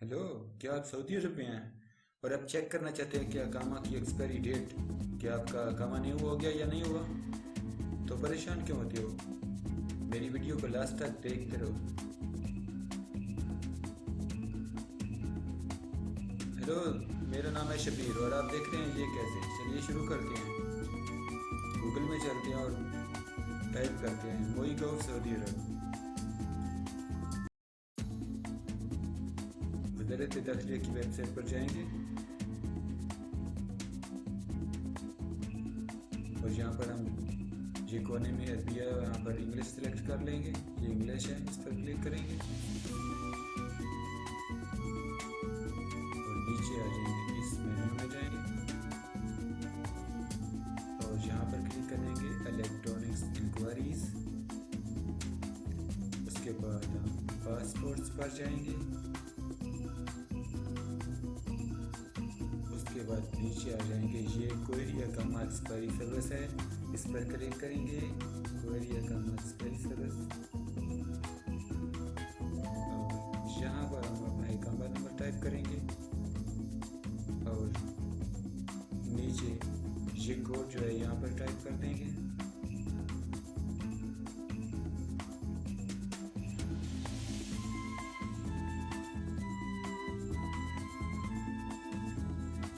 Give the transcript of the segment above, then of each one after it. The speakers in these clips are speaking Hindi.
हेलो। क्या आप सऊदी अरब में हैं और आप चेक करना चाहते हैं क्या कामा की एक्सपायरी डेट, क्या आपका कामा न्यू हो गया या नहीं हुआ? तो परेशान क्यों होते हो? मेरी वीडियो को लास्ट तक देखते रहो। हेलो, मेरा नाम है शबीर और आप देख रहे हैं ये कैसे। चलिए शुरू करते हैं। गूगल में चलते हैं और टाइप करते हैं मोई गल्फ सऊदी अरब। वज़ारत दाखिला की वेबसाइट पर जाएंगे और यहाँ पर हम ये कोने में अरबिया, यहाँ पर इंग्लिश सेलेक्ट कर लेंगे। ये इंग्लिश है, इस पर क्लिक करेंगे और नीचे आ जाएंगे, इस मेन्यू में जाएंगे और यहाँ पर क्लिक करेंगे इलेक्ट्रॉनिक्स इंक्वायरीज। उसके बाद हम पासपोर्ट्स पर जाएंगे। उसके बाद नीचे आ जाएंगे, ये क्वेरी अकामा एक्सपायरी सर्विस है, इस पर क्लिक करेंगे। क्वेरी अकामा एक्सपायरी सर्विस, यहाँ पर हम अपना अकामा नंबर टाइप करेंगे और नीचे ये कोड जो है यहाँ पर टाइप कर देंगे।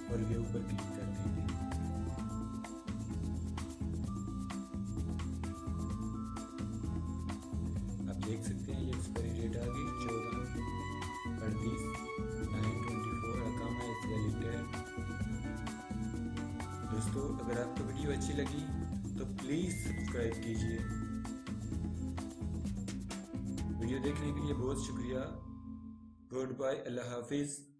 और ये ऊपर क्लिक कर देंगे। आप देख सकते हैं ये एक्सपायरी डेट आ गई 14/38/9/24। अकामा इज वैलिड। दोस्तों, अगर आपको वीडियो अच्छी लगी तो प्लीज़ सब्सक्राइब कीजिए। वीडियो देखने के लिए बहुत शुक्रिया। गुड बाय, अल्लाह हाफिज़।